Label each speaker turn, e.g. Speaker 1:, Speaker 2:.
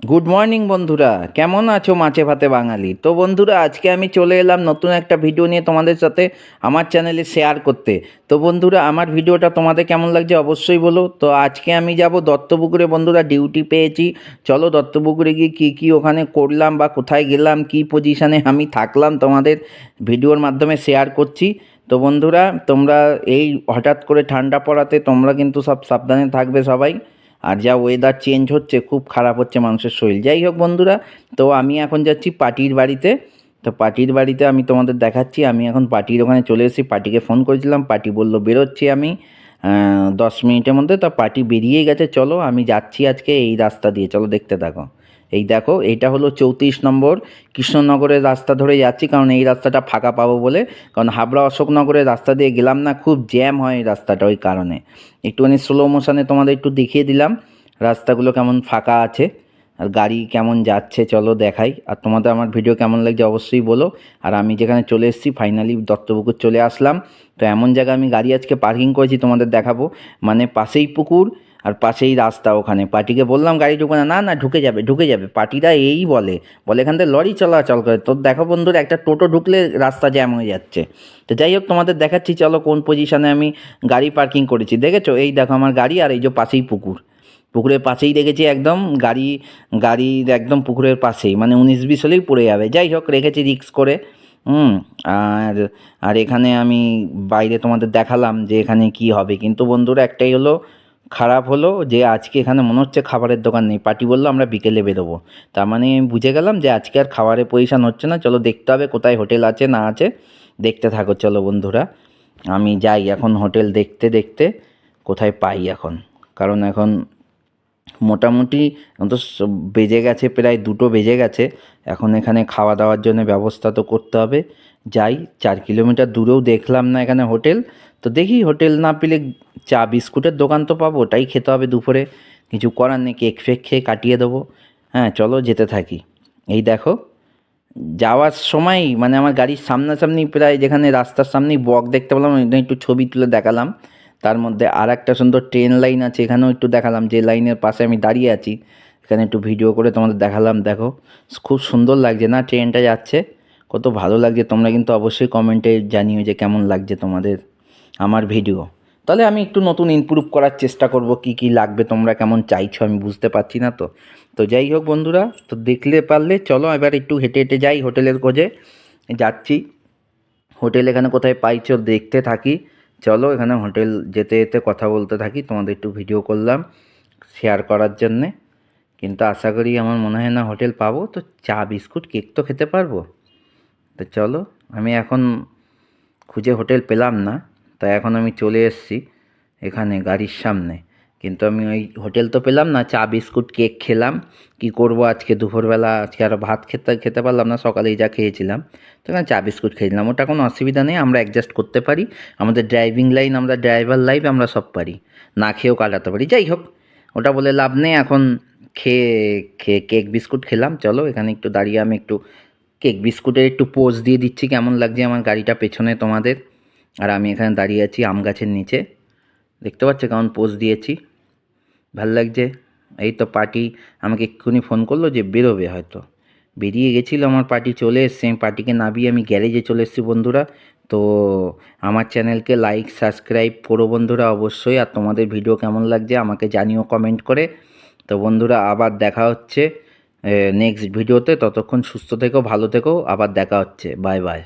Speaker 1: Good morning বন্ধুরা, কেমন আছো মাছে ভাতে বাঙালি? তো বন্ধুরা, আজকে আমি চলে এলাম নতুন একটা ভিডিও নিয়ে তোমাদের সাথে আমার চ্যানেলে শেয়ার করতে। তো বন্ধুরা, আমার ভিডিওটা তোমাদের কেমন লাগছে অবশ্যই বলো। তো আজকে আমি যাব দত্তপুকুরে বন্ধুরা, ডিউটি পেয়েছি। চলো দত্তপুকুরে গিয়ে কী ওখানে করলাম বা কোথায় গেলাম, কী পজিশানে আমি থাকলাম তোমাদের ভিডিওর মাধ্যমে শেয়ার করছি। তো বন্ধুরা, তোমরা এই হঠাৎ করে ঠান্ডা পড়াতে তোমরা কিন্তু সব সাবধানে থাকবে সবাই। আর যা ওয়েদার চেঞ্জ হচ্ছে, খুব খারাপ হচ্ছে মানুষের শরীর। যাই হোক বন্ধুরা, তো আমি এখন যাচ্ছি পার্টির বাড়িতে। তো পার্টির বাড়িতে আমি তোমাদের দেখাচ্ছি। আমি এখন পার্টির ওখানে চলে এসেছি। পার্টিকে ফোন করেছিলাম, পার্টি বললো বেরোচ্ছি আমি 10 মিনিটের মধ্যে। তো পার্টি বেরিয়েই গেছে। চলো আমি যাচ্ছি আজকে এই রাস্তা দিয়ে, চলো দেখতে থাকো। এই দেখো, এইটা হলো 34 নম্বর কৃষ্ণনগরের রাস্তা ধরে যাচ্ছি, কারণ এই রাস্তাটা ফাঁকা পাবো বলে। কারণ হাবড়া অশোকনগরের রাস্তা দিয়ে গেলাম না, খুব জ্যাম হয় এই রাস্তাটা, ওই কারণে। একটুখানি স্লো মোশনে তোমাদের একটু দেখিয়ে দিলাম রাস্তাগুলো কেমন ফাঁকা আছে আর গাড়ি কেমন যাচ্ছে। চলো দেখাই। আর তোমাদের আমার ভিডিও কেমন লাগছে অবশ্যই বলো। আর আমি যেখানে চলে এসেছি, ফাইনালি দত্তপুকুর চলে আসলাম। তো এমন জায়গায় আমি গাড়ি আজকে পার্কিং করেছি তোমাদের দেখাবো। মানে পাশেই পুকুর আর পাশেই রাস্তা। ওখানে পার্টিকে বললাম গাড়ি ঢুকে না, না না ঢুকে যাবে। পার্টিরা এই বলে এখান থেকে লরি চলাচল করে। তো দেখো বন্ধুরা, একটা টোটো ঢুকলে রাস্তা জ্যাম হয়ে যাচ্ছে। তো যাই হোক, তোমাদের দেখাচ্ছি চলো কোন পজিশানে আমি গাড়ি পার্কিং করেছি। দেখেছো, এই দেখো আমার গাড়ি, আর এই যে পাশেই পুকুর। পুকুরের পাশেই রেখেছি একদম গাড়ির একদম পুকুরের পাশেই, মানে 19-20 হলেই পড়ে যাবে। যাই হোক, রেখেছি রিক্স করে। হুম। আর আর এখানে আমি বাইরে তোমাদের দেখালাম যে এখানে কি হবে। কিন্তু বন্ধুরা, একটাই হলো খারাপ হলো যে আজকে এখানে মনে হচ্ছে খাবারের দোকান নেই। পার্টি বললো আমরা বিকেলে বেরোবো। তার মানে আমি বুঝে গেলাম যে আজকে আর খাবারের পজিশন হচ্ছে না। চলো দেখতে হবে কোথায় হোটেল আছে না আছে, দেখতে থাকো। চলো বন্ধুরা, আমি যাই এখন হোটেল দেখতে দেখতে কোথায় পাই এখন। কারণ এখন মোটামুটি এখন তো বেজে গেছে, প্রায় 2টো বেজে গেছে। এখন এখানে খাওয়া দাওয়ার জন্য ব্যবস্থা তো করতে হবে। যাই, 4 কিলোমিটার দূরেও দেখলাম না এখানে হোটেল। তো দেখি, হোটেল না পেলে চা বিস্কুটের দোকান তো পাবো, ওটাই খেতে হবে দুপুরে। কিছু করার নেই, কেক ফেক খেয়ে কাটিয়ে দেবো। হ্যাঁ চলো যেতে থাকি। এই দেখো, যাওয়ার সময় মানে আমার গাড়ির সামনাসামনি, প্রায় যেখানে রাস্তার সামনেই বক দেখতে পেলাম, ওইখানে একটু ছবি তুলে দেখালাম। তার মধ্যে আর একটা সুন্দর ট্রেন লাইন আছে, এখানেও একটু দেখালাম। যে লাইনের পাশে আমি দাঁড়িয়ে আছি, এখানে একটু ভিডিও করে তোমাদের দেখালাম। দেখো, খুব সুন্দর লাগছে না ট্রেনটা যাচ্ছে, কত ভালো লাগছে। তোমরা কিন্তু অবশ্যই কমেন্টে জানিও যে কেমন লাগছে তোমাদের আমার ভিডিও। তাহলে আমি একটু নতুন ইমপ্রুভ করার চেষ্টা করব। কি কি লাগবে, তোমরা কেমন চাইছো আমি বুঝতে পারছি না তো। তো যাই হোক বন্ধুরা, তো দেখলে পারলে চলো এবার একটু হেঁটে হেঁটে যাই হোটেলের খোঁজে। যাচ্ছি, হোটেল এখানে কোথায় পাইছো দেখতে থাকি। চলো এখানে হোটেল যেতে যেতে কথা বলতে থাকি, তোমাদের একটু ভিডিও করলাম শেয়ার করার জন্যে। কিন্তু আশা করি, আমার মনে হয় না হোটেল পাবো। তো চা বিস্কুট কেক তো খেতে পারবো। তো চলো, আমি এখন খুঁজে হোটেল পেলাম না, তাই এখন আমি চলে এসেছি এখানে গাড়ির সামনে। কিন্তু আমি ওই হোটেল তো পেলাম না, চা বিস্কুট কেক খেলাম। কি করব আজকে দুপুরবেলা, আজকে আর ভাত খেতে খেতে পারলাম না, সকালেই যা খেয়েছিলাম। তো এখানে চা বিস্কুট খেয়েছিলাম, ওটা কোনো অসুবিধা নেই, আমরা অ্যাডজাস্ট করতে পারি। আমাদের ড্রাইভিং লাইন, আমরা ড্রাইভার লাইফ, আমরা সব পারি, না খেয়েও কাটাতে পারি। যাই হোক, ওটা বলে লাভ নেই এখন। খেয়ে খেয়ে কেক বিস্কুট খেলাম। চলো এখানে একটু দাঁড়িয়ে আমি একটু কেক বিস্কুটের একটু পোজ দিয়ে দিচ্ছি, কেমন লাগছে আমার গাড়িটা পেছনে তোমাদের। আর আমি এখানে দাঁড়িয়ে আছি আম গাছের নিচে, দেখতে পাচ্ছ কেমন পোজ দিয়েছি, ভাল লাগছে। এই তো পার্টি আমাকে এক্ষুনি ফোন করলো যে বেরোবে, হয়তো বেরিয়ে গেছিলো। আমার পার্টি চলে এসছে, আমি পার্টিকে নামিয়ে আমি গ্যারেজে চলে এসেছি বন্ধুরা। তো আমার চ্যানেলকে লাইক সাবস্ক্রাইব করো বন্ধুরা অবশ্যই। আর তোমাদের ভিডিও কেমন লাগছে আমাকে জানিও কমেন্ট করে। তো বন্ধুরা, আবার দেখা হচ্ছে নেক্সট ভিডিওতে। ততক্ষণ সুস্থ থেকো, ভালো থেকো, আবার দেখা হচ্ছে। Bye bye.